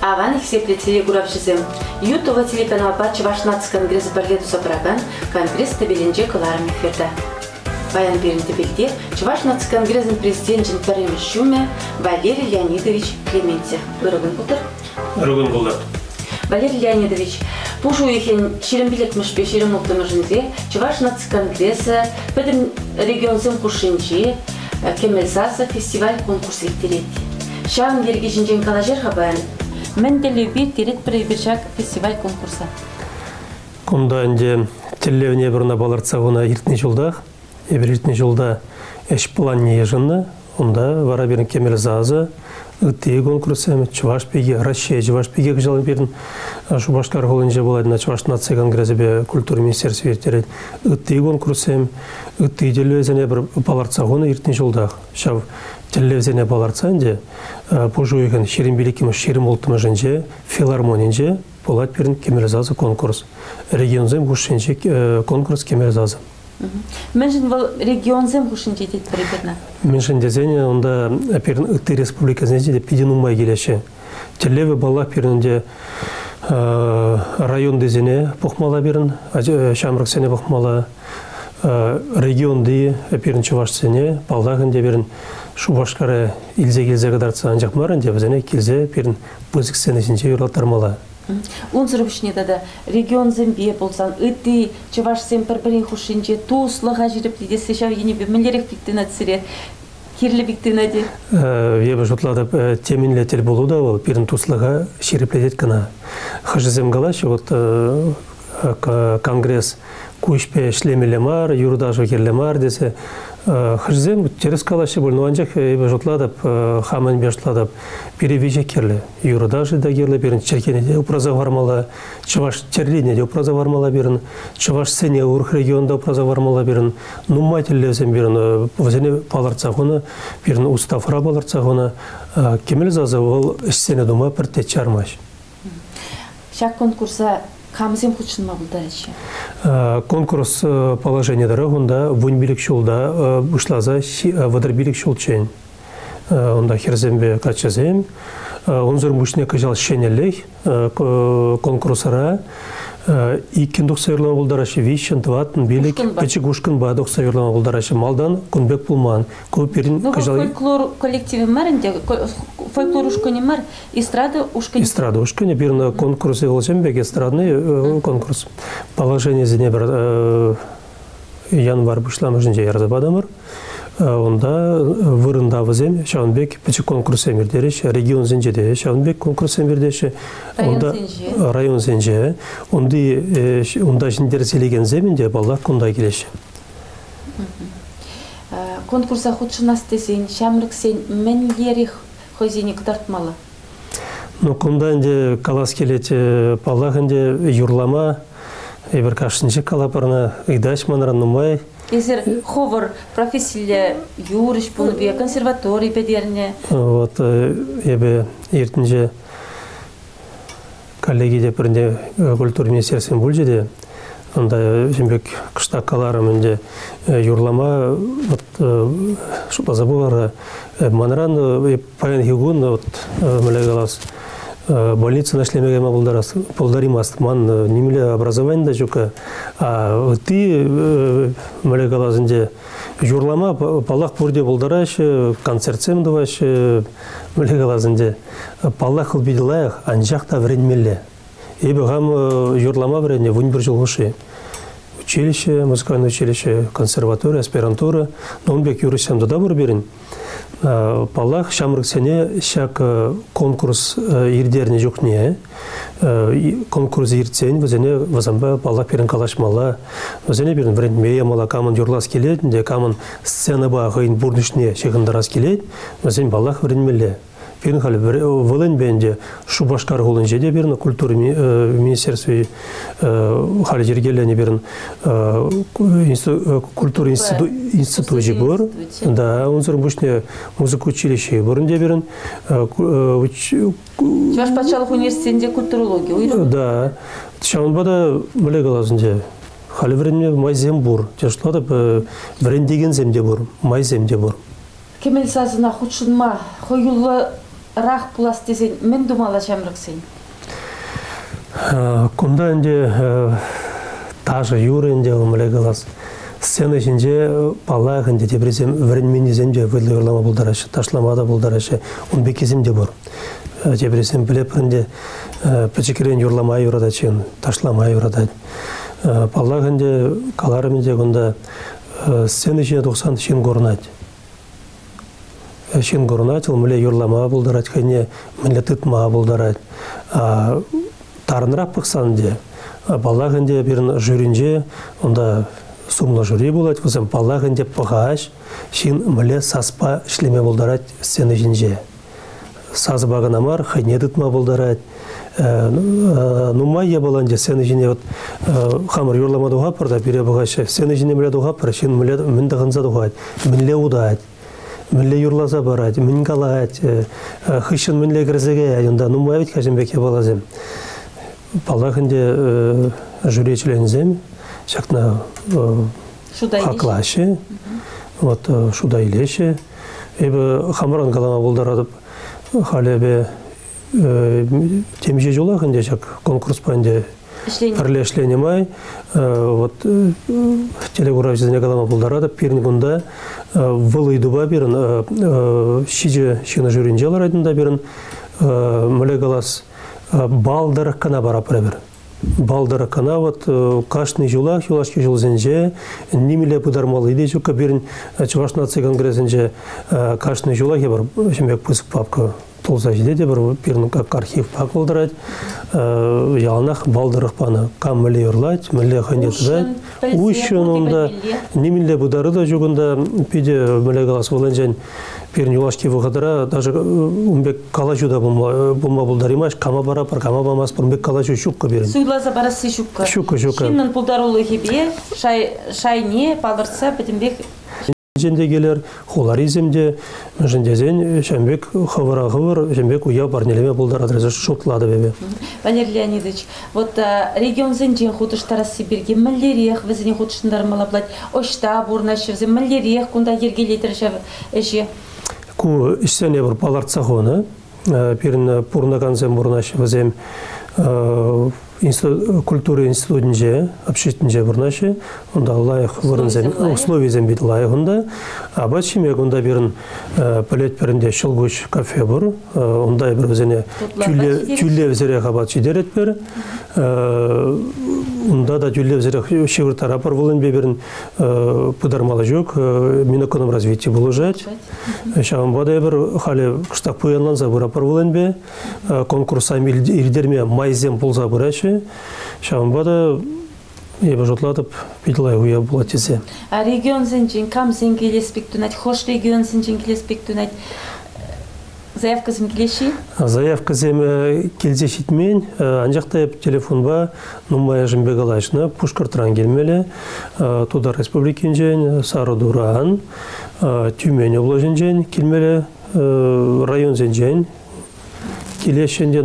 Аван их секретаре Гуравшизем. Ютова телеканал Бачи ваш нацконгресс балету собраган конгресс табеленже кыларым эфирда. Баян беринде билде Чуваш нацконгрессын президент Жинтарем Шуме Валерий Леонидович Клементьев. Ырыгын бұлдыр? Ырыгын бұлдыр. Валерий Леонидович, пушу ехен шерембилетмыш пешерем уктымыжынзе Чуваш нацконгрессы бедім регионзым кушинчи Кемелзаса фестиваль конкурс лектерет. Шағын ерге жинжен калажер хабаян. Мен телевизор терет прибежак фестиваль конкурса. Кунда инде телевне бірна баларцагына иртне жылдах, иртне жылда эш план не ежынна, онда вара берін Кемелзазы, ытты конкурсы, Чуваш пеге, Россия Чуваш пеге кыжалын берін, Шубашкар холынже болады на Чуваш нация конгрессі культура министерстве вертерет, ытты конкурсы, ытты телевизоне бір баларцагына иртне жылдах. Шав телевизоне баларцанде, пожуйген шерим великим шерим ултымыжынже, филармонинже, полат берін Кемелзазы конкурс. Регионзем гушинже конкурс Кемелзазы. Меншін бұл регионзем гушинже дейді біреберна? Меншін дезене, онда перін ытты республикасынде пиден умай келеші. Телеві бала перінде район дезене бұқмала берін, шамрықсене бұқмала, регионды перін Чувашсене, балағынде берін Шубашкары илзе-келзе қадарцы анжақ марынде, бізіне келзе перін бұзіксенесінше юрлаттармала. Унзыр үшіне дады, регион зембе болсан, үтті Чуваш бір-бірін құшынже, туыслыға жүріп дейдесі шау ені бе, мүлерек биктін әтсіре, керлі биктін әде? Ебі жұтладып, темінлі тел болу да ол, перін туыслыға шерепледет кіна. Хажызем қалашы, конгресс көшпе шлемелі мар, юрдажы керлі мар десе, Хажзем терес калашы бұл, но анжақ жұтладып, хамын бешладып, перевеже керлі. Юрдажы да керлі берін, Черкенеде ұпраза вармала, Чуваш Терленеде ұпраза вармала берін, Чуваш Сене ұрх регионда ұпраза вармала берін, нуммайтеллезем берін, вазене паларцағыны, берін ұстафыра баларцағыны, Кемелзазы ол ішсене дума піртет чармаш. Шақ конкурса Камзем худшынма бұлдарычы? Конкурс положения дорогында вунбилик шулда бұшлаза вадырбилик шулчен. Онда херзембе качазем. Онзыр мұшне кажал шенелек конкурсара. Иккендук сайырлан бұлдарашы вишен, тватын, билик, пәчік ұшқын бадық сайырлан бұлдарашы. Малдан күнбек бұлман. Фольклор коллективі мәрінде, фольклор ұшқыны мәр, эстрада ұшқыны? Эстрада ұшқыны. Бірін конкурсы олжембек, эстрадный конкурс. Положение зіне бір январ бұшламыжынже ярзабадамыр. Онда вырында вызем, Шаунбек пәчік конкурс әмірдереш, регион зенжеде, Шаунбек конкурс әмірдеші, район зенже, онда жіндер селеген земінде баллар күнда келеші. Конкурса худшынас десен, шамрық сен мен еріх хозині қытартмалы? Күнда әнде калас келеті баллар әнде юрлама, бір қашыншы калапарына ұйдаш маныран нұмай, Езер ховар профессияле юриш bunu bir konservatoriya bederine. Вот ебе ертинже коллеги де бірінде культура министерствен бөлжеде. Онда жембек кыштакаларым инде юрлама шутаза булар манран паян хигун мөлегалас больница нашлемеге полдаримаст ман немеле образование да жука ты мөлегалазынде юрлама паллах бурде болдарашы концертсем давашы мөлегалазынде паллах убедилаях анжакта вредмелле эбе гам юрлама вредне вунь бір жылгышы училище музыкальное училище консерватория аспирантура но он бек юрисем да бір берин Паллах шамрыксене шак конкурс ирдерне жокне конкурс иртсен вазене вазамба паллах перен калашмала вазене берин вредмея мала камын юрлас келет де камын сцена ба гын бурдышне шегындарас келет вазен паллах вредмеле перин хали вылын бенде Шубашкар голынже де берин культура министерстве хали жергелене берин культура институты бар да онзыр бушне музыка училище барынде берин Чуваш патшалык университетинде культурология уйру да шаунбада мөлегалазынде хали врене майзем бур. Тешлады врендеген земде бур, майземде бур. Кемел сазына худшынма, хойулы рах пулас десен, мен думала жамрықсен? Кунда инде тажы юры инде умылай қалас. Сцена ішінде палақ инде тепресем вренмені земде выдлы юрлама бұлдарашы, ташламада бұлдарашы, он беке земде бур. Тепресем білепірінде пәчекерен юрлама юрадачын, ташлама юрадачын. Палақ инде каларым инде күнда сцена ішінде 90 шин горнать. Шин горнать, ол мүле юрлама бұлдарать, қайне мүле тұтма бұлдарать. Тарынрақ пықсан де, палақ инде бірін жүрінже, онда сумла жюри болады, көзім палақ инде пығаш, шин мүле саспа ішлеме бұлдарать сцена ішінде. Сазы бағынамар, қайне тұтма бұлдарать. Нумай ебаланде сцена ішінде хамыр юрламады ғапырда, бере бұғашы, сцена ішінде мүле дұғапыр, шин мүле мүндіғынза дұғать, мүле удать. Мүле юрлаза барать, мүн қалать, хыщын мүле кірзеге, онда нумай бет кажембеке балазем. Палақ инде жүречілензем, шақна хақлашы, шудайлеші. Эбі хамыран қалама бұлдарадып, халебе темже жолақ инде шақ конкурс панде пірлешлені май. Телегуравчызіне қалама бұлдарадып, перін күнда вылыйдыба берін, шиже жүрінже аларайдында берін, мүле қалас балдырық қана бара пірәбір. Балдырық қана қашны жолақ, жолашке жол зенже, немеле бұдармалы иде жүкка берін Чуваш нация конгрессенже қашны жолақ ебір, жемек пысық папка толса жеде де бір берін как архив пак болдырайды, яланақ балдырық паны қам мүле ұрлайды, мүле қандетідайды. Ушын онда немеле бұдары да жүгінда педе мүле қаласы болын Перін юлашки вғадыра, даже умбек калачу да бұлма бұлдар имаш, кама бара пар, кама бамас пар, умбек калачу шукка берін. Суйлаза барасы шукка. Шукка. Шиннан бұлдарулы хебе, шайне, палырса, бітімбек. Женде келер, холаризмде, жендезен, шамбек хавыра-хавыр, шамбек уя барнелеме бұлдар адресі шотлады бебе. Валерий Леонидович, вот регион зенжен худыштара Сибирге, мәллерех візіне худыштындар малаблать, ошта бурнашевзе, мәллерех кунда ергелейтіршев әже. Ку ішсене бір палартса хоны, перін пурнаканзем бурнашевзем культуры институтынже, общественнже бурнаши, онда лайық вырынзем, условиезем бит лайығында. Аба чимек онда берін пөлет берінде шылгуш кафе бұр, онда бір өзіне тюле взере қабат жидерет бер. Онда да тюле взере шевір тарапар болын берін пыдармалы жоқ, миноконом развитие бұл жать. Шағымбада бір қалі қыштақ пойанланза бұрапар болын бе, конкурса ирдерме майзем болза бұрайшы. Шағымбада ебі жотлатып, бетлай ұя бұла тесе. А регион зенжен, кам зен келеспек түнәт, хош регион зенжен келеспек түнәт, заявка зем келеші? Заявка зем келзешітмен, анжақта телефонба нумая жымбе қалайшына, Пушкартран келмелі, Тудар Республикин жен, Сары Дуран, Тюмень облажын жен келмелі, район зен жен, келешінде,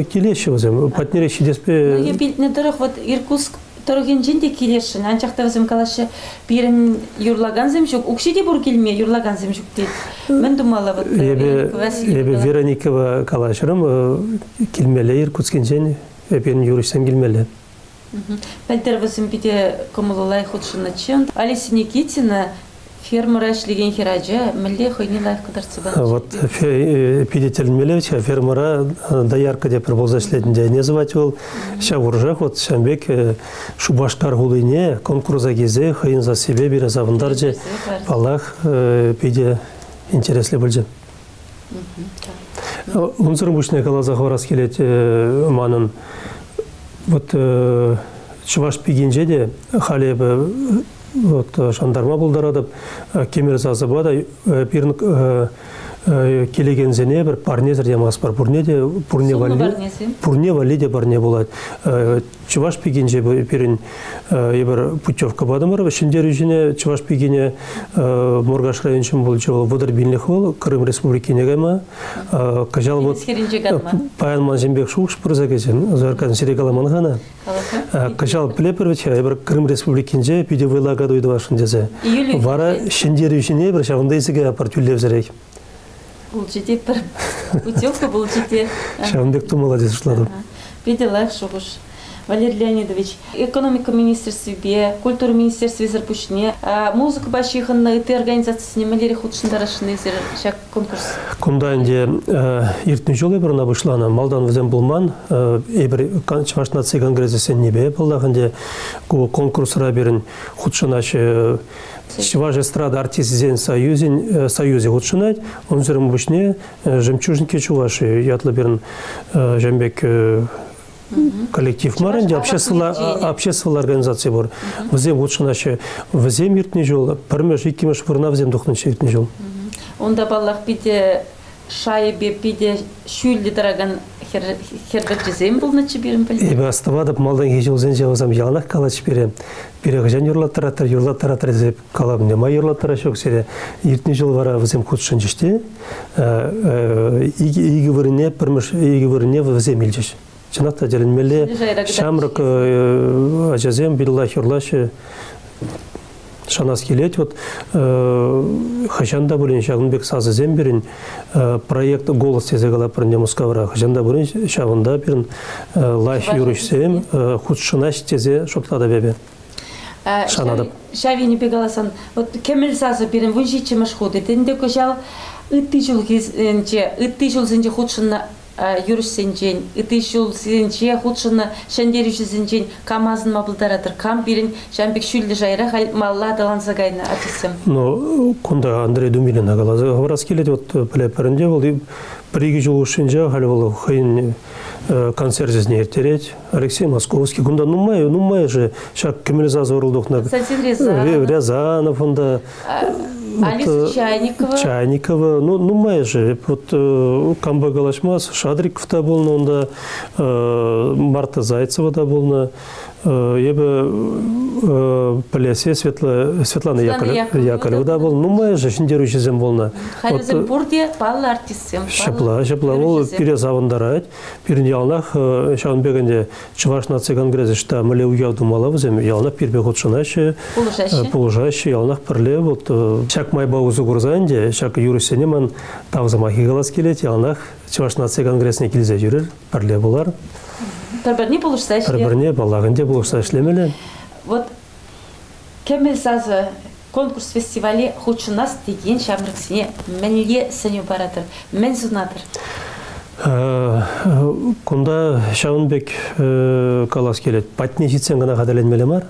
келеші өзім, патнереші деспе... Не дұрық, вот Иркутск тұрген женде келешін, анчақта өзім қалашы берін юрлаган земшік, ұқшеде бұр келме юрлаган земшік дейді. Мен думала, вот... Ебе Вероникова қалашырым, келмелі Иркутскен жен, берін юрышсам келмелі. Пәлдер өзім біде комылылай құтшыны чен. Алиса Никитина фермера эшлеген хираджа, мүлде хойни лайық қыдарсы бар. Вот педетелмелевич, фермера даярка деп бір болза шлетінде не звать ол. Ша уржақ, вот шамбек шубашкар гулыне конкурса кезе хойын за себе бір азабындар же палақ педе интереслі білже. Унсыр бұшне қалазақ орас келет манын. Вот Чуваш пегенже де халебі жандарма бұлдарадып, кемер зазыбада, келеген зене бір парнезер демас бар. Пурне вали де барне болады. Чуваш пигенже берін ебір путевка бадымыр. Шендер үйжіне Чуваш пигене Моргаш районшын бұл жол Водар Бинлих бол, Крым Республикине гайма. Кажал вот Паян Манзембек шуғыш пырза кезен, заркан Серегаламан ғана. Кажал плепервич, ебір Крым Республикинже пиде вайлага дойды вашын дезе. Вара шендер үйжіне бір шағында есіге апартюллев зәрек. Бұл жеде бір путевка, бұл жеде. Шағындек молодец ұшладым. Пиде лайық шуғыш. Валерий Леонидович, экономика министерстве, культура министерстве зарпушне, музыка башиханна и ты организациясыне малери худшындарашыны шак конкурс. Кундайнде иртін жолы бір набышлана малдан візен бұлман, ебір Чуваш нации конгрессесен небе болағынде конкурсыра берін худшынашы Чуваш эстрада артистизен союзе худшынать, он зірім бұшне жемчужники Чуваши, ятлы берін жембек коллектив марынде общественная организация бар. Візем лучшынашы, візем ертіне жол, пірмеш, икемеш вырна візем дұқныншы ертіне жол. Онда баллах биде шайбе, биде шүйлі дыраган хердік жезем болнычы берім білді? Ебі астывадып, малдан кежелзен жауызам ялнақ қалач берем. Береғжан юрлаттыратыр зеп қалабын. Нема юрлаттыра шоқ сере. Ертіне жол вара візем құтшын жеште. Игі вырыне, пірмеш, игі вырыне візем елжеш. Чынақта жәлінмелі шамрық ажазем биллахи ұрлашы шанас келет. Хашанда бұлін шағынбек сазызем берін проект «Голос» тезе қалапырын мұскавыра. Хашанда бұлін шағында берін лайф юрышсем худшынаш тезе шоқтада бәбе. Шанадып. Шавини бегаласан, кемел сазы берін вұнжичі машхуды. Тенде көжал үтті жыл зінже худшынна юрышсенжен, үті жыл зінже худшынна шәндері жүзінжен камазын мабылдаратыр. Кам берін жәмбек шүлді жайра малла адаланса гайна атысым. Кунда Андрей Думилин агалазы. Ғаварас келеді пілепірінде болды. Бір-екі жыл үшінже ғалі болды қайын концерт зізіне ертерет. Алексей Московский. Кунда нумай же шак кемелзаз орылдықна. Рязанов онда. Алиса Чайникова. Нумай же. Камба Галашмас, Шадриков да болна, онда Марта Зайцева да болна. Ебі пілесе Светлана Яковлева да болна. Нумай же шындеру жезем болна. Хайрызым бұрде баллы артистсем. Шапла. Ол пире завындарайд. Пирін ялнақ шағынбегінде Чуваш нации конгрессы шта мүле уявды малавызем. Ялнақ пирбе құтшынашы, полужашы, ялнақ пірле. Шак майба ұзы құрзайынде, шак юрысене ман тавзама хигалас келет. Ялнақ Чуваш нации конгрессіне келзе жүрер, пірле болар. Пірбірне болышса ішле. Пірбірне балағынде болышса ішлемелі. Вот кемел сазы конкурс фестивалі худшынас деген шамрыксіне мәнле сәне баратыр, мән зунатыр. Кунда Шавынбек калас келет. Патне житсен ғана қадаленмелі мар.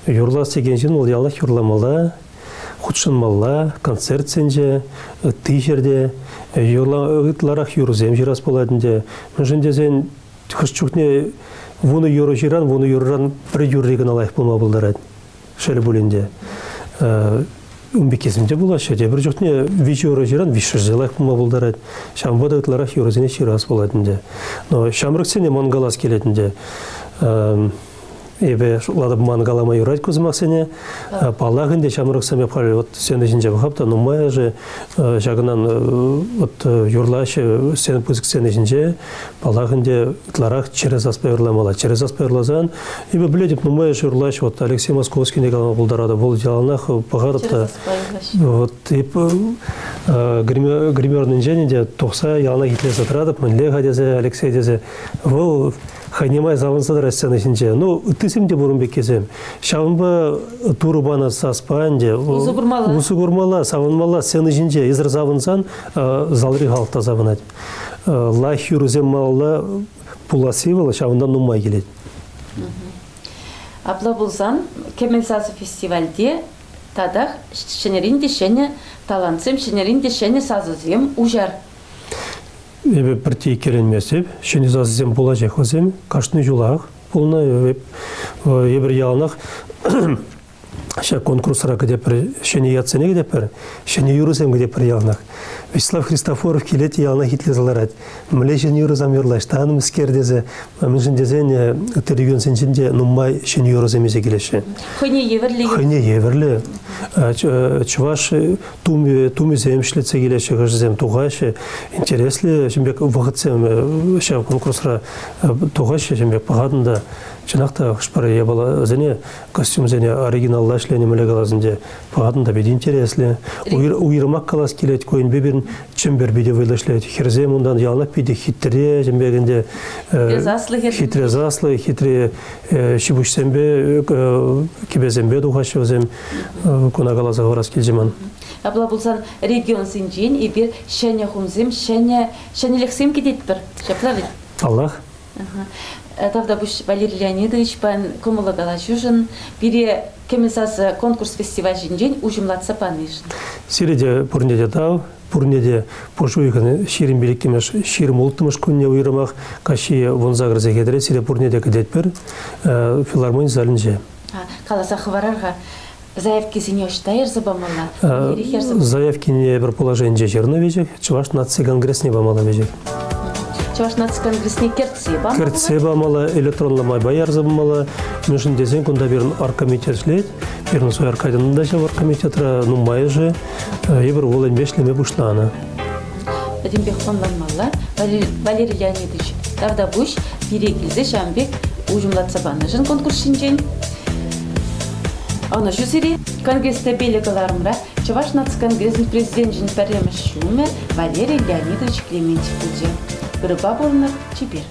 Юрлас деген жын ол ялақ юрламала, худшынмала, концерт сенже, ты жерде, юрларақ юрзем жирас боладынде. Мүжінде зен хүшчукне вуны юры жиран, вуны юрран бір юрреген алайық болма болдарад. Шәлі бөлінде. Умбекезімде болашы, бір жүқтіне вич юры жиран, виш жылайық болма болдарад. Шамбада ұтларақ юрызіне ширас боладынде. Но шамрықсене мангалас келетінде. Ебе ладып мангалама юрайт көзімақ сене. Палағынде шамрықсаме пары сені жінже бұқапта, нумая же жағынан юрлашы сені пызық сені жінже, палағынде ұтларақ через аспай үрламала. Через аспай үрлазан, ебе біледіп нумая же юрлашы Алексей Московский негалама бұлдарады. Бұл жаланақ бұғадыпта. Гримердің женінде тоқса ялана кетлес атырадып, мүнле ғадезе, Алексей дезе. Бұл хайнемай завынсадар әссен ішінже. Үттісімде бұрынбек кезем. Шавынба турбаны саспайынде. Усы күрмала, савынмала сен ішінже. Езір завынсан, залри халықта завынады. Лайх юрызем малла пуласивала, шавындан нумай келеді. Абла болсан, кемел сазы фестивальде тадақ шенерінде шене талантсем, шенерінде шене сазызем ужар. Ебе біртей керенмесіп, шене сазызем бола жақызем, қашны жулақ. Бұлына ебір ялынақ Ша конкурсра где пер шени яцене где пер шени юрусем где пер ялнах. Вячеслав Христофоров келет ялна хитле заларать. Мле шени юрусам юрлаш. Таным скердезе мыншын дезене регион сенчинде нумай шени юрусем езе келеше. Хыне еверли. Хыне еверли. Чуваш туми земшлице келеше гыжзем тугаше. Интересли шимбек вахытсем ша конкурсра тугаше шимбек пагадында. Чынақта хышпары ебала зене костюм зене оригиналлашлені мөлегалазынде пағадында беді интереслі. Уйырмақ қалас келет көйін беберін чембер беді вайлашлет. Херзе мұндан ялнақ беді хитре жембегінде хитре заслы, хитре шибушсембе, кебезембе дұғашы өзем көнагалаза ғорас келжеман. Абла болсан регион синжен ебір шәне хумзем, шәнелексем кедет бір. Шаплавит? Аллах. Тавда буш Валерий Леонидович пан комулагала жужын, бире кемесасы конкурс фестиваль жинжен ужимлатса панышын. Сиреде пурнеде дау, пурнеде пошуйганы ширин биликкемеш ширим ултымыш күнне уйрымақ каши вонзагырзе кедере сире пурнеде кедетпер филармония залинже. Қаласа хварарға заявки зине оштайыр забамала? Заявки не бір положение жерно вежек, Чуваш нации конгресс не бамала вежек. Чуваш нации конгрессне керце бамала? Керце бамала, электронламай баяр забамала. Мешін дезен күнда берін аркомитет шлет, берін сой аркадянын да жав аркомитетра, нумай же, ебір олен бешлеме бушлана. Вадимбек хонланмалла, Валерий Леонидович, тавда буш, перекілзе жамбек ужымлатса баныжын конкурс шинжен. Аны жүзері конгрессте белегаларымра Чуваш нации конгрессын президентін пәрреміш шуме Валерий Леонидович Клементьев бұлже. Бірі болыныр чебер.